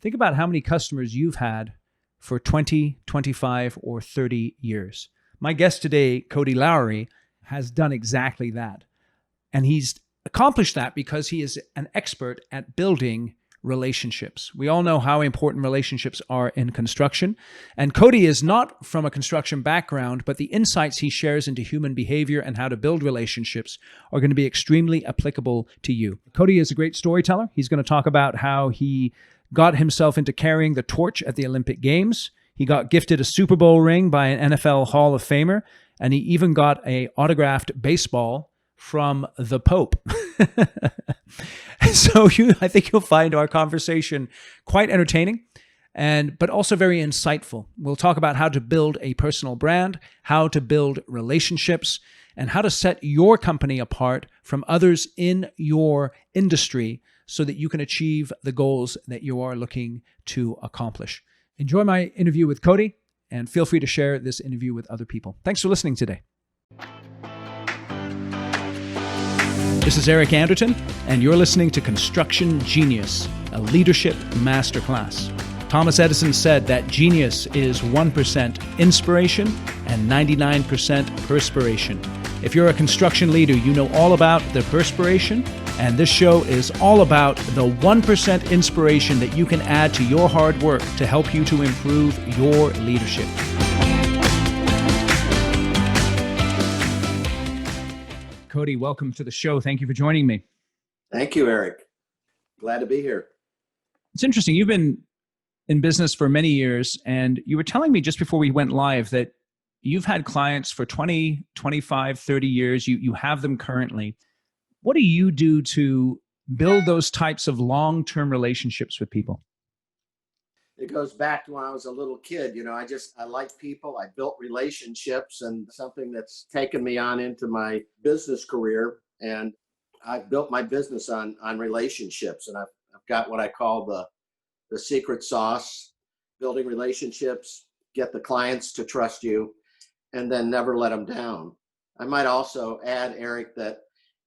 Think about how many customers you've had for 20, 25, or 30 years. My guest today, Cody Lowry, has done exactly that. And he's accomplished that because he is an expert at building relationships. We all know how important relationships are in construction. And Cody is not from a construction background, but the insights he shares into human behavior and how to build relationships are going to be extremely applicable to you. Cody is a great storyteller. He's going to talk about how he got himself into carrying the torch at the Olympic Games. He got gifted a Super Bowl ring by an NFL Hall of Famer, and he even got an autographed baseball from the Pope. So I think you'll find our conversation quite entertaining, but also very insightful. We'll talk about how to build a personal brand, how to build relationships, and how to set your company apart from others in your industry so that you can achieve the goals that you are looking to accomplish. Enjoy my interview with Cody, and feel free to share this interview with other people. Thanks for listening today. This is Eric Anderton, and you're listening to Construction Genius, a leadership masterclass. Thomas Edison said that genius is 1% inspiration and 99% perspiration. If you're a construction leader, you know all about the perspiration, and this show is all about the 1% inspiration that you can add to your hard work to help you to improve your leadership. Cody, welcome to the show. Thank you for joining me. Thank you, Eric. Glad to be here. It's interesting. You've been in business for many years, and you were telling me just before we went live that you've had clients for 20, 25, 30 years. You have them currently. What do you do to build those types of long-term relationships with people? It goes back to when I was a little kid. I like people. I built relationships, and something that's taken me on into my business career. And I built my business on relationships. And I've got what I call the secret sauce: building relationships, get the clients to trust you, and then never let them down. I might also add, Eric, that,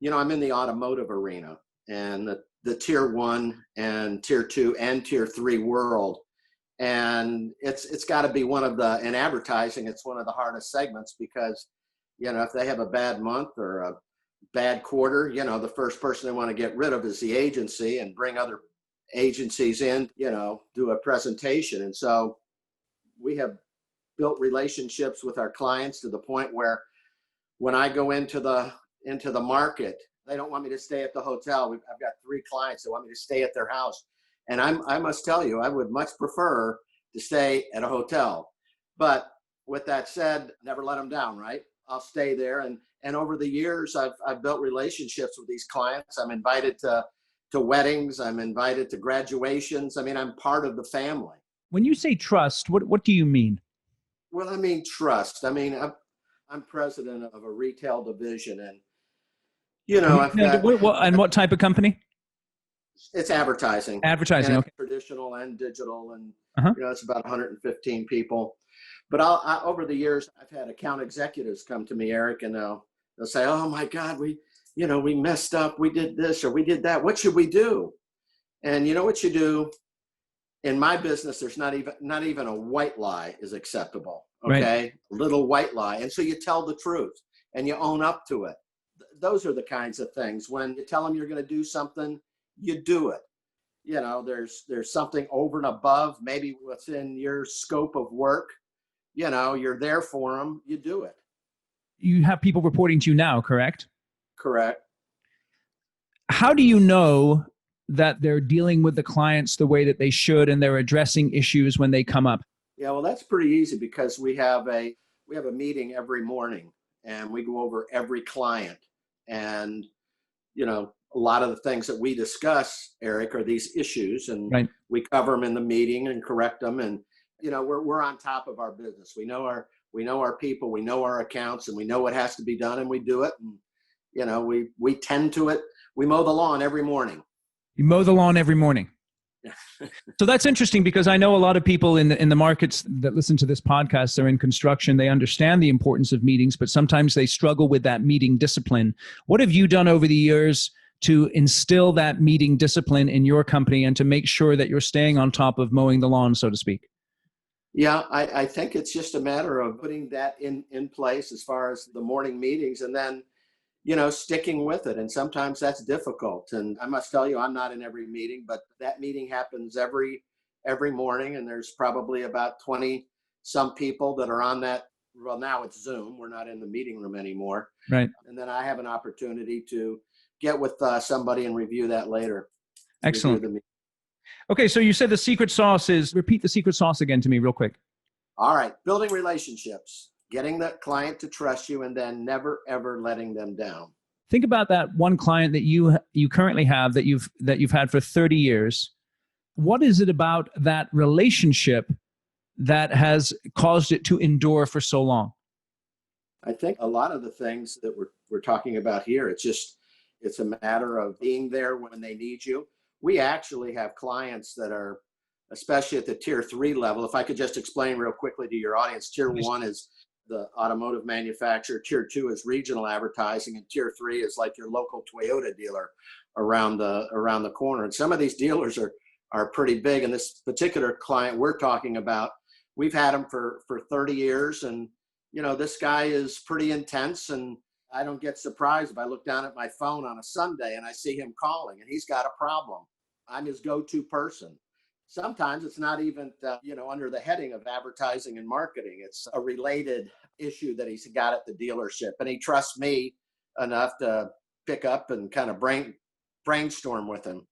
I'm in the automotive arena, and the tier 1 and tier 2 and tier 3 world. And it's got to be in advertising, it's one of the hardest segments because, if they have a bad month or a bad quarter, the first person they want to get rid of is the agency and bring other agencies in, do a presentation. And so we have built relationships with our clients to the point where when I go into the market, they don't want me to stay at the hotel. I've got 3 clients that want me to stay at their house. And I must tell you, I would much prefer to stay at a hotel. But with that said, never let them down, right? I'll stay there. And over the years, I've built relationships with these clients. I'm invited to weddings. I'm invited to graduations. I mean, I'm part of the family. When you say trust, what do you mean? Well, I mean trust. I mean, I'm president of a retail division, and and what type of company? It's advertising. Advertising, okay. Traditional and digital, and it's about 115 people. But over the years, I've had account executives come to me, Eric, and they'll say, "Oh my God, we messed up. We did this or we did that. What should we do?" And you know what you do? In my business, there's not even a white lie is acceptable. Okay, right. A little white lie, and so you tell the truth and you own up to it. Those are the kinds of things. When you tell them you're going to do something, you do it. There's something over and above, maybe what's in your scope of work. You're there for them. You do it. You have people reporting to you now, correct? Correct. How do you know that they're dealing with the clients the way that they should and they're addressing issues when they come up? Yeah, well, that's pretty easy because we have a meeting every morning and we go over every client. And, a lot of the things that we discuss, Eric, are these issues, and right. We cover them in the meeting and correct them. And, we're on top of our business. We know our people, we know our accounts, and we know what has to be done, and we do it. And, we tend to it. We mow the lawn every morning. You mow the lawn every morning. So that's interesting because I know a lot of people in the markets that listen to this podcast, they're in construction. They understand the importance of meetings, but sometimes they struggle with that meeting discipline. What have you done over the years to instill that meeting discipline in your company and to make sure that you're staying on top of mowing the lawn, so to speak? Yeah, I think it's just a matter of putting that in place as far as the morning meetings, and then, sticking with it. And sometimes that's difficult. And I must tell you, I'm not in every meeting, but that meeting happens every morning. And there's probably about 20 some people that are on that. Well, now it's Zoom. We're not in the meeting room anymore. Right. And then I have an opportunity to get with somebody and review that later. Excellent. Okay, so you said the secret sauce is, repeat the secret sauce again to me real quick. All right, building relationships, getting the client to trust you, and then never, ever letting them down. Think about that one client that you currently have that you've had for 30 years. What is it about that relationship that has caused it to endure for so long? I think a lot of the things that we're talking about here, it's a matter of being there when they need you. We actually have clients that are, especially at the tier 3 level. If I could just explain real quickly to your audience, tier 1 is the automotive manufacturer, tier 2 is regional advertising, and tier 3 is like your local Toyota dealer around the corner. And some of these dealers are pretty big. And this particular client we're talking about, we've had him for 30 years. And, this guy is pretty intense, and I don't get surprised if I look down at my phone on a Sunday and I see him calling and he's got a problem. I'm his go-to person. Sometimes it's not even, under the heading of advertising and marketing. It's a related issue that he's got at the dealership. And he trusts me enough to pick up and kind of brainstorm with him.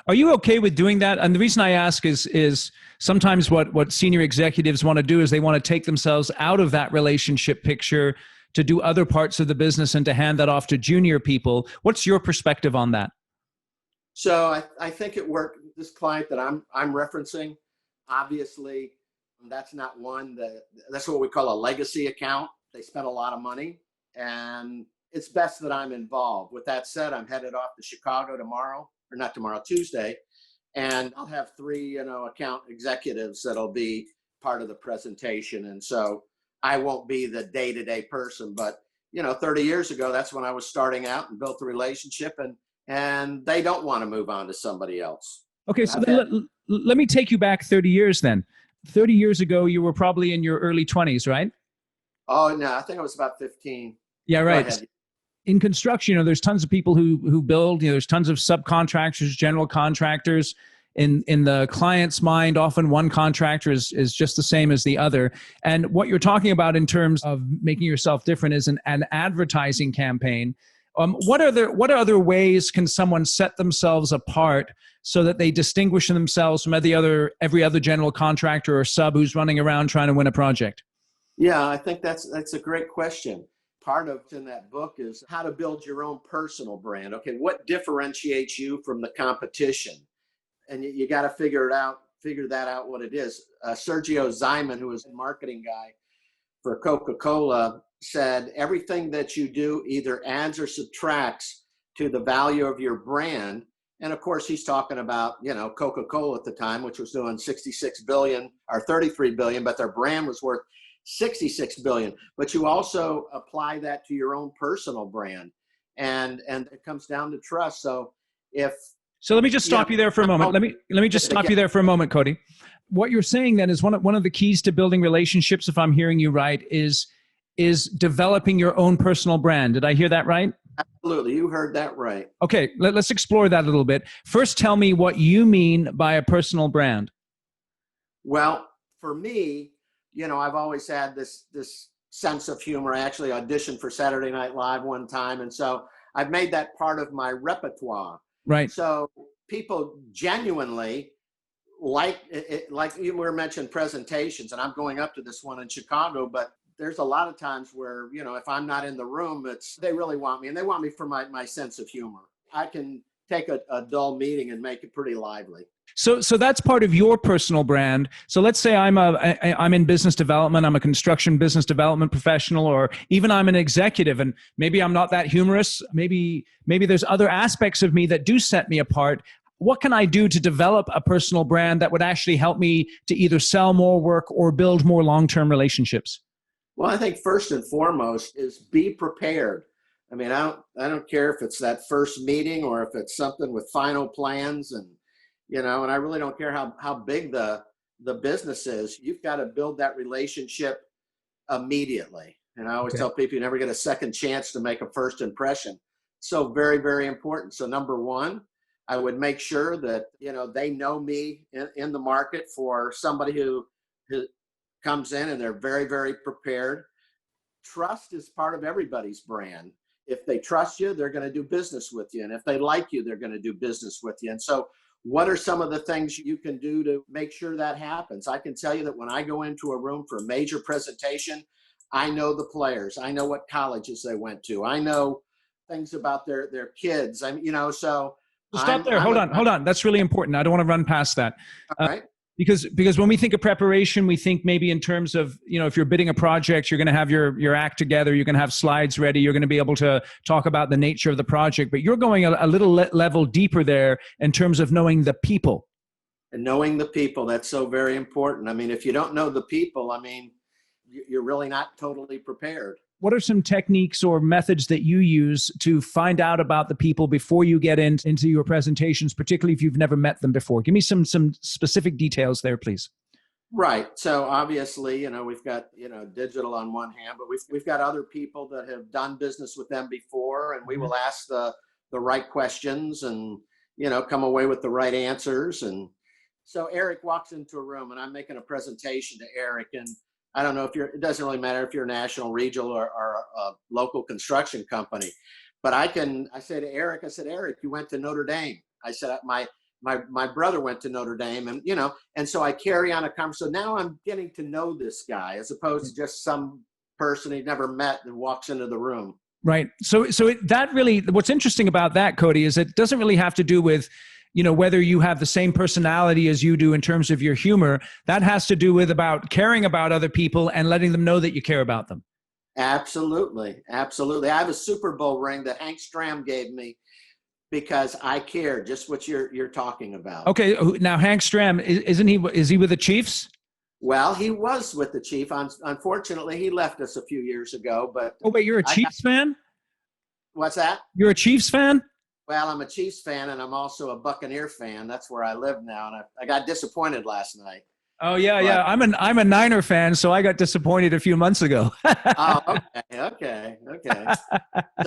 Are you okay with doing that? And the reason I ask is sometimes what senior executives want to do is they want to take themselves out of that relationship picture to do other parts of the business and to hand that off to junior people. What's your perspective on that? So I think it worked. This client that I'm referencing, obviously, that's not one that's what we call a legacy account. They spent a lot of money, and it's best that I'm involved. With that said, I'm headed off to Chicago Tuesday, and I'll have 3, account executives that'll be part of the presentation. And so I won't be the day-to-day person, but 30 years ago, that's when I was starting out and built the relationship, and they don't want to move on to somebody else. Okay, so let me take you back 30 years then. 30 years ago, you were probably in your early 20s, right? Oh, no, I think I was about 15. Yeah, right. In construction, there's tons of people who build, there's tons of subcontractors, general contractors. In the client's mind, often one contractor is just the same as the other. And what you're talking about in terms of making yourself different is an advertising campaign. What other ways can someone set themselves apart so that they distinguish themselves from every other general contractor or sub who's running around trying to win a project? Yeah, I think that's a great question. Part of in that book is how to build your own personal brand. Okay, what differentiates you from the competition? And you got to figure that out what it is. Sergio Zyman, who is a marketing guy for Coca-Cola, said everything that you do either adds or subtracts to the value of your brand. And of course, he's talking about, Coca-Cola at the time, which was doing 66 billion or 33 billion, but their brand was worth 66 billion. But you also apply that to your own personal brand. And it comes down to trust. So let me just stop you there for a moment. Let me just stop you there for a moment, Cody. What you're saying then is one of the keys to building relationships, if I'm hearing you right, is developing your own personal brand. Did I hear that right? Absolutely. You heard that right. Okay, let's explore that a little bit. First, tell me what you mean by a personal brand. Well, for me, I've always had this sense of humor. I actually auditioned for Saturday Night Live one time, and so I've made that part of my repertoire. Right. So people genuinely like it, like you were mentioned presentations, and I'm going up to this one in Chicago, but there's a lot of times where, if I'm not in the room, they really want me, and they want me for my sense of humor. I can take a dull meeting and make it pretty lively. So that's part of your personal brand. So let's say I'm in business development, I'm a construction business development professional, or even I'm an executive, and maybe I'm not that humorous. Maybe there's other aspects of me that do set me apart. What can I do to develop a personal brand that would actually help me to either sell more work or build more long-term relationships? Well, I think first and foremost is be prepared. I mean, I don't care if it's that first meeting or if it's something with final plans, and and I really don't care how big the business is. You've got to build that relationship immediately. And I always Okay. tell people you never get a second chance to make a first impression. So very, very important. So number one, I would make sure that they know me in the market for somebody who comes in and they're very, very prepared. Trust is part of everybody's brand. If they trust you, they're going to do business with you. And if they like you, they're going to do business with you. And so what are some of the things you can do to make sure that happens? I can tell you that when I go into a room for a major presentation, I know the players. I know what colleges they went to. I know things about their kids. So So stop there. Hold on. That's really important. I don't want to run past that. All right. Because when we think of preparation, we think maybe in terms of, if you're bidding a project, you're going to have your act together, you're going to have slides ready, you're going to be able to talk about the nature of the project, but you're going a little level deeper there in terms of knowing the people. And knowing the people, that's so very important. I mean, if you don't know the people, you're really not totally prepared. What are some techniques or methods that you use to find out about the people before you get into your presentations, particularly if you've never met them before? Give me some specific details there, please. Right. So obviously, we've got, digital on one hand, but we've got other people that have done business with them before, and we will ask the right questions and, come away with the right answers. And so Eric walks into a room and I'm making a presentation to Eric, and I don't know it doesn't really matter if you're a national, regional, or a local construction company, but I say to Eric, Eric, you went to Notre Dame. I said, my brother went to Notre Dame, and, and so I carry on a conversation. So now I'm getting to know this guy as opposed to just some person he'd never met and walks into the room. Right. So that really, what's interesting about that, Cody, is it doesn't really have to do with, whether you have the same personality as you do in terms of your humor. That has to do with about caring about other people and letting them know that you care about them. Absolutely. Absolutely. I have a Super Bowl ring that Hank Stram gave me because I care, just what you're talking about. Okay. Now, Hank Stram, is he with the Chiefs? Well, he was with the Chief. Unfortunately, he left us a few years ago. But oh, wait, you're a Chiefs fan? What's that? You're a Chiefs fan? Well, I'm a Chiefs fan, and I'm also a Buccaneer fan. That's where I live now, and I got disappointed last night. Oh yeah, yeah. I'm a Niner fan, so I got disappointed a few months ago. Oh, okay.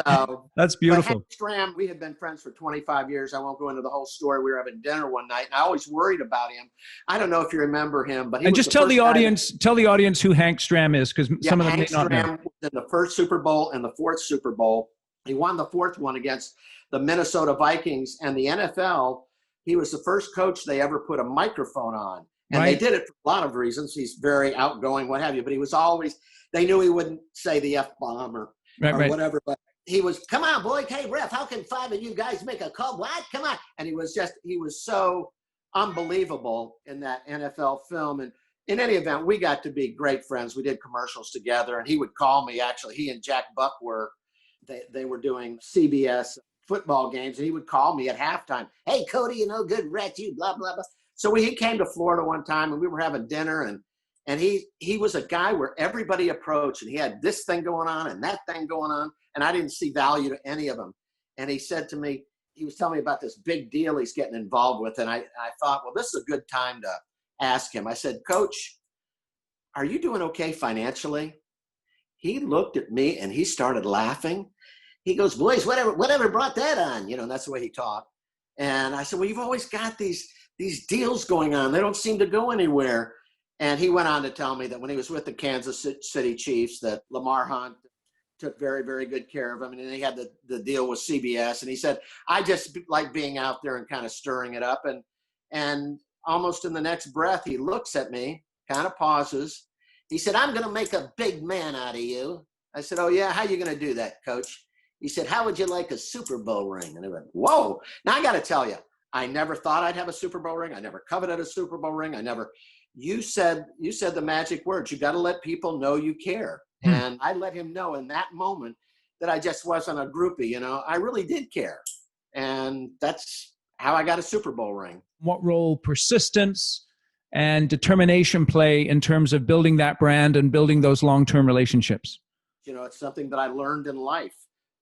So that's beautiful. Hank Stram, we had been friends for 25 years. I won't go into the whole story. We were having dinner one night, and I always worried about him. I don't know if you remember him, but just tell the audience who Hank Stram is, because some of them may not know. Hank Stram was in the first Super Bowl and the fourth Super Bowl. He won the fourth one against the Minnesota Vikings, and the NFL. He was the first coach they ever put a microphone on. And They did it for a lot of reasons. He's very outgoing, what have you, but he was always, they knew he wouldn't say the F-bomb or whatever, but he was, come on, boy, hey, ref, how can 5 of you guys make a call? What? Come on. And he was so unbelievable in that NFL film. And in any event, we got to be great friends. We did commercials together, and he would call me, actually. He and Jack Buck they were doing CBS football games, and he would call me at halftime. Hey, Cody, good rat, you blah, blah, blah. So he came to Florida one time, and we were having dinner, and he was a guy where everybody approached, and he had this thing going on and that thing going on, and I didn't see value to any of them. And he said to me, he was telling me about this big deal he's getting involved with, and I thought, well, this is a good time to ask him. I said, Coach, are you doing okay financially? He looked at me, and he started laughing. He goes, boys, whatever brought that on? And that's the way he talked. And I said, well, you've always got these deals going on. They don't seem to go anywhere. And he went on to tell me that when he was with the Kansas City Chiefs, that Lamar Hunt took very, very good care of him. And then he had the deal with CBS. And he said, I just like being out there and kind of stirring it up. And almost in the next breath, he looks at me, kind of pauses. He said, I'm going to make a big man out of you. I said, oh, yeah, how are you going to do that, Coach? He said, how would you like a Super Bowl ring? And I went, whoa. Now, I got to tell you, I never thought I'd have a Super Bowl ring. I never coveted a Super Bowl ring. You said the magic words. You got to let people know you care. And I let him know in that moment that I just wasn't a groupie. I really did care. And that's how I got a Super Bowl ring. What role persistence and determination play in terms of building that brand and building those long-term relationships? It's something that I learned in life.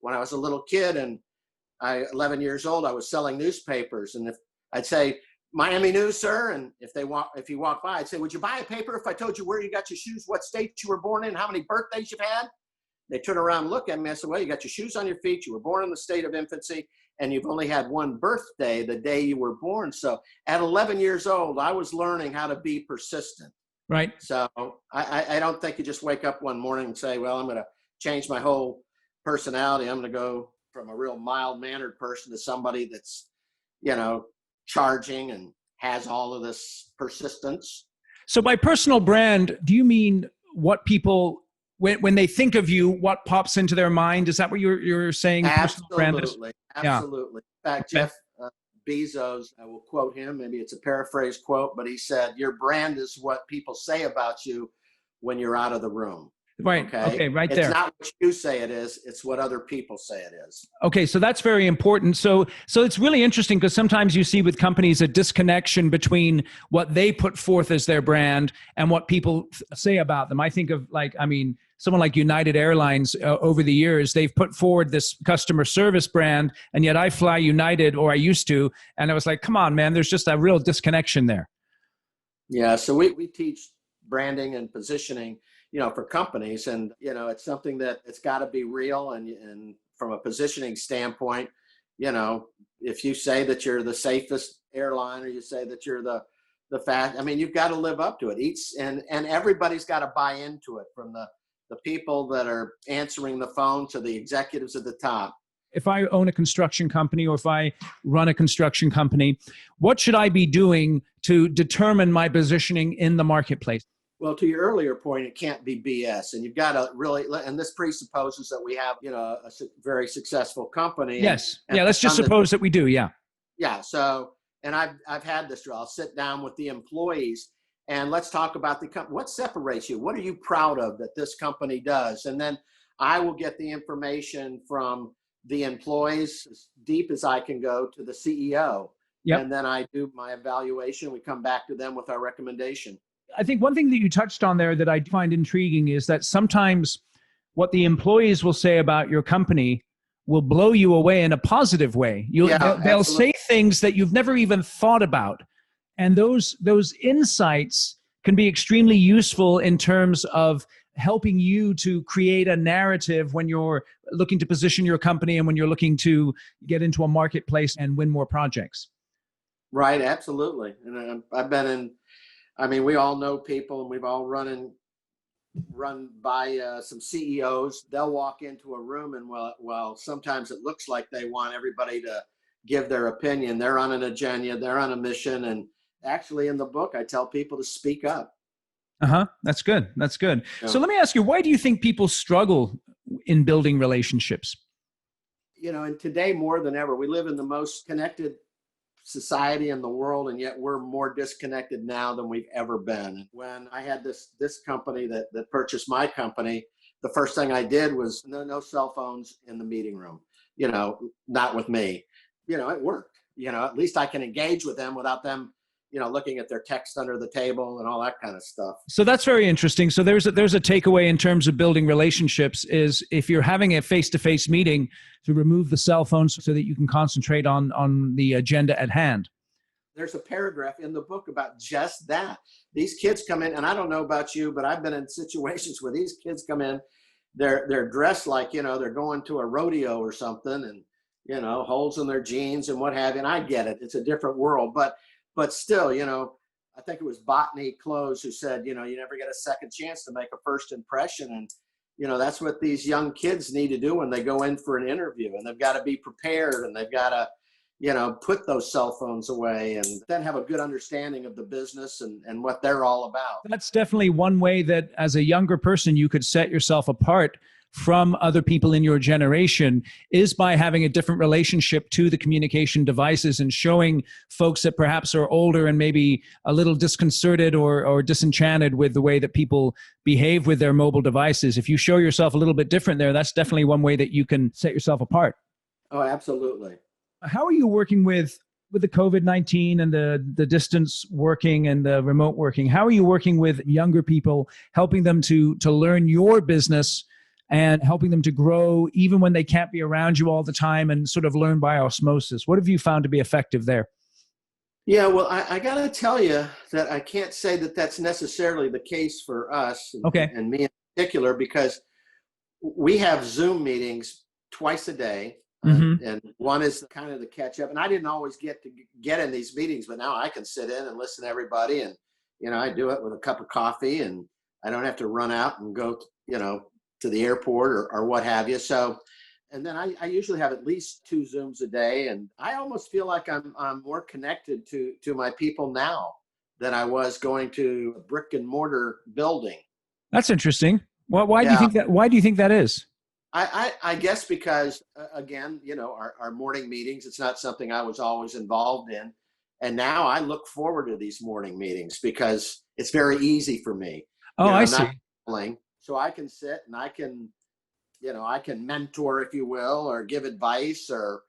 when I was a little kid and 11 years old, I was selling newspapers. And if I'd say, Miami News, sir. And if you walk by, I'd say, would you buy a paper if I told you where you got your shoes, what state you were born in, how many birthdays you've had? They turn around and look at me. I said, well, you got your shoes on your feet. You were born in the state of infancy, and you've only had one birthday, the day you were born. So at 11 years old, I was learning how to be persistent. Right. So I don't think you just wake up one morning and say, well, I'm going to change my whole personality. I'm going to go from a real mild-mannered person to somebody that's, charging and has all of this persistence. So by personal brand, do you mean what people, when they think of you, what pops into their mind? Is that what you're saying? Absolutely. Absolutely. Yeah. In fact, Jeff Bezos, I will quote him, maybe it's a paraphrase quote, but he said, your brand is what people say about you when you're out of the room. Right. Okay. Right there. It's not what you say it is. It's what other people say it is. Okay. So that's very important. So it's really interesting because sometimes you see with companies a disconnection between what they put forth as their brand and what people say about them. I think of someone like United Airlines over the years, they've put forward this customer service brand, and yet I fly United, or I used to, and I was like, come on, man, there's just a real disconnection there. Yeah. So we teach branding and positioning, for companies, and, it's something that it's got to be real. And from a positioning standpoint, if you say that you're the safest airline, or you say that you're the fast, you've got to live up to it. And everybody's got to buy into it, from the people that are answering the phone to the executives at the top. If I own a construction company, or if I run a construction company, what should I be doing to determine my positioning in the marketplace? Well, to your earlier point, it can't be BS, and you've got to really, and this presupposes that we have, a very successful company. Yes. Yeah. Let's just suppose that we do. Yeah. Yeah. So, and I've had this, I'll sit down with the employees and let's talk about the company. What separates you? What are you proud of that this company does? And then I will get the information from the employees as deep as I can go to the CEO. Yep. And then I do my evaluation. We come back to them with our recommendation. I think one thing that you touched on there that I find intriguing is that sometimes what the employees will say about your company will blow you away in a positive way. They'll say things that you've never even thought about. And those insights can be extremely useful in terms of helping you to create a narrative when you're looking to position your company and when you're looking to get into a marketplace and win more projects. Right, absolutely. And I've been in, we all know people, and we've all run by some CEOs. They'll walk into a room, and well, sometimes it looks like they want everybody to give their opinion. They're on an agenda, they're on a mission. And actually in the book, I tell people to speak up. That's good. That's good. Yeah. So let me ask you, why do you think people struggle in building relationships? And today more than ever, we live in the most connected society in the world, and yet we're more disconnected now than we've ever been. When I had this company that purchased my company, the first thing I did was no cell phones in the meeting room, not with me. It worked. At least I can engage with them without them, looking at their text under the table and all that kind of stuff. So that's very interesting. So there's a takeaway in terms of building relationships is if you're having a face-to-face meeting, to remove the cell phones so that you can concentrate on the agenda at hand. There's a paragraph in the book about just that. These kids come in, and I don't know about you, but I've been in situations where these kids come in, they're dressed like, they're going to a rodeo or something, and, holes in their jeans and what have you. And I get it. It's a different world, but still, I think it was Botany Close who said, you never get a second chance to make a first impression. And, that's what these young kids need to do when they go in for an interview, and they've got to be prepared, and they've got to, put those cell phones away, and then have a good understanding of the business and what they're all about. That's definitely one way that as a younger person, you could set yourself apart from other people in your generation, is by having a different relationship to the communication devices and showing folks that perhaps are older and maybe a little disconcerted or disenchanted with the way that people behave with their mobile devices. If you show yourself a little bit different there, that's definitely one way that you can set yourself apart. Oh, absolutely. How are you working with the COVID-19 and the distance working and the remote working? How are you working with younger people, helping them to learn your business and helping them to grow even when they can't be around you all the time and sort of learn by osmosis. What have you found to be effective there? Yeah, well, I got to tell you that I can't say that that's necessarily the case for us Okay. and me in particular, because we have Zoom meetings twice a day. And one is kind of the catch up. And I didn't always get in these meetings, but now I can sit in and listen to everybody. And, I do it with a cup of coffee, and I don't have to run out and go, to the airport or what have you. So, and then I usually have at least 2 Zooms a day. And I almost feel like I'm more connected to my people now than I was going to a brick and mortar building. That's interesting. Why do you think that? Why do you think that is? I guess because, again, our morning meetings, it's not something I was always involved in. And now I look forward to these morning meetings because it's very easy for me. Oh, I see. So I can sit and I can mentor, if you will, or give advice, or,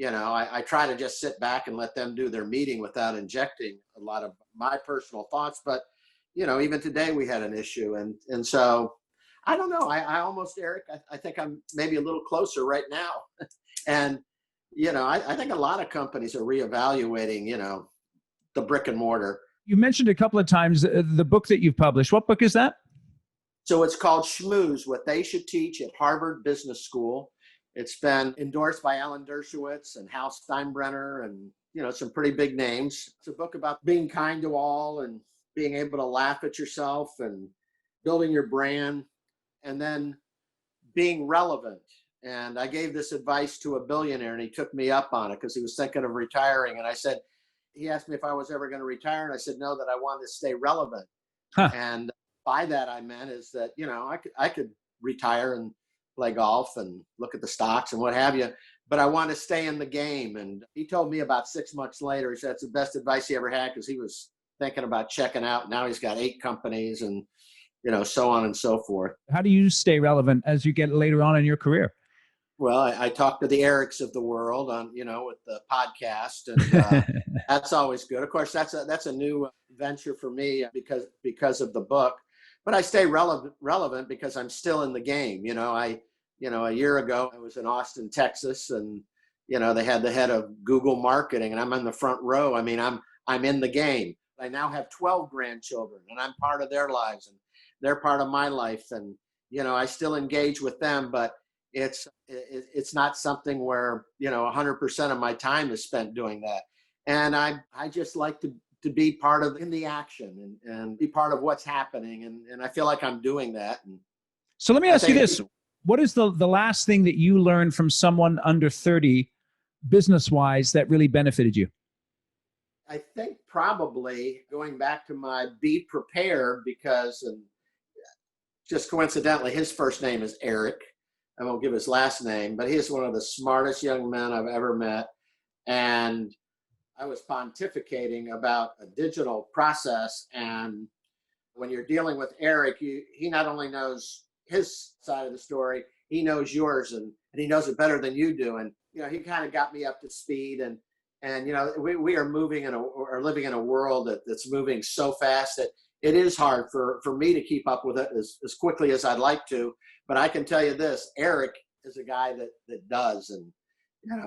I try to just sit back and let them do their meeting without injecting a lot of my personal thoughts. But, even today we had an issue. And so, I don't know. I almost, Eric, I think I'm maybe a little closer right now. And, I think a lot of companies are reevaluating, the brick and mortar. You mentioned a couple of times the book that you've published. What book is that? So it's called Schmooze, What They Should Teach at Harvard Business School. It's been endorsed by Alan Dershowitz and Hal Steinbrenner and, some pretty big names. It's a book about being kind to all and being able to laugh at yourself and building your brand, and then being relevant. And I gave this advice to a billionaire, and he took me up on it because he was thinking of retiring. And he asked me if I was ever going to retire. And I said, no, that I wanted to stay relevant. And by that, I meant is that, I could retire and play golf and look at the stocks and what have you, but I want to stay in the game. And he told me about 6 months later, he said it's the best advice he ever had because he was thinking about checking out. Now he's got 8 companies and, so on and so forth. How do you stay relevant as you get later on in your career? Well, I talk to the Erics of the world on, with the podcast, and that's always good. Of course, that's a new venture for me because of the book, but I stay relevant because I'm still in the game. A year ago I was in Austin, Texas, and, they had the head of Google marketing, and I'm in the front row. I mean, I'm in the game. I now have 12 grandchildren, and I'm part of their lives, and they're part of my life. And, I still engage with them, but it's not something where, 100% of my time is spent doing that. And I just like to be part of in the action and be part of what's happening. And I feel like I'm doing that. And so let me ask you this. What is the last thing that you learned from someone under 30 business-wise that really benefited you? I think probably going back to my be prepared, because, and just coincidentally, his first name is Eric. I won't give his last name, but he is one of the smartest young men I've ever met. And I was pontificating about a digital process. And when you're dealing with Eric, he not only knows his side of the story, he knows yours, and he knows it better than you do. And, he kind of got me up to speed. And we are moving or living in a world that's moving so fast that it is hard for me to keep up with it as quickly as I'd like to. But I can tell you this, Eric is a guy that does. And,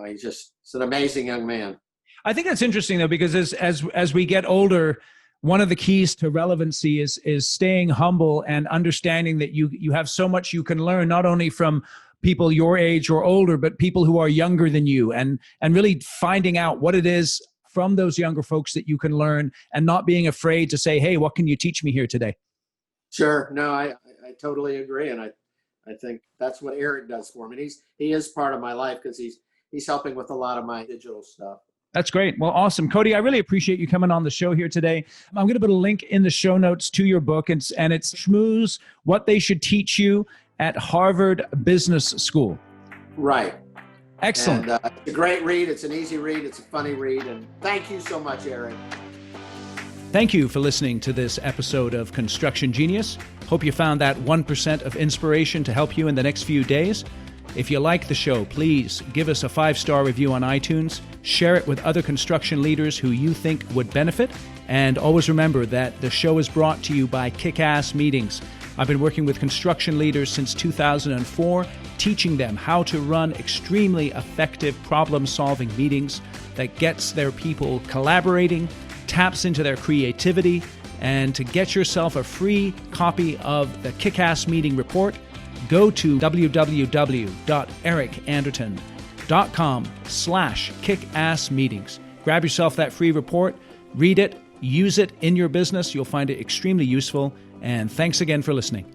he's an amazing young man. I think that's interesting, though, because as we get older, one of the keys to relevancy is staying humble and understanding that you have so much you can learn, not only from people your age or older, but people who are younger than you, and really finding out what it is from those younger folks that you can learn, and not being afraid to say, hey, what can you teach me here today? Sure. No, I totally agree. And I think that's what Eric does for me. He is part of my life because he's helping with a lot of my digital stuff. That's great. Well, awesome. Cody, I really appreciate you coming on the show here today. I'm going to put a link in the show notes to your book, and it's Schmooze, What They Should Teach You at Harvard Business School. Right. Excellent. And it's a great read. It's an easy read. It's a funny read. And thank you so much, Eric. Thank you for listening to this episode of Construction Genius. Hope you found that 1% of inspiration to help you in the next few days. If you like the show, please give us a 5-star review on iTunes, share it with other construction leaders who you think would benefit, And always remember that the show is brought to you by Kick-Ass Meetings. I've been working with construction leaders since 2004, teaching them how to run extremely effective problem-solving meetings that gets their people collaborating, taps into their creativity. And to get yourself a free copy of the Kick-Ass Meeting Report, go to www.ericanderton.com/kickassmeetings. Grab yourself that free report, read it, use it in your business. You'll find it extremely useful. And thanks again for listening.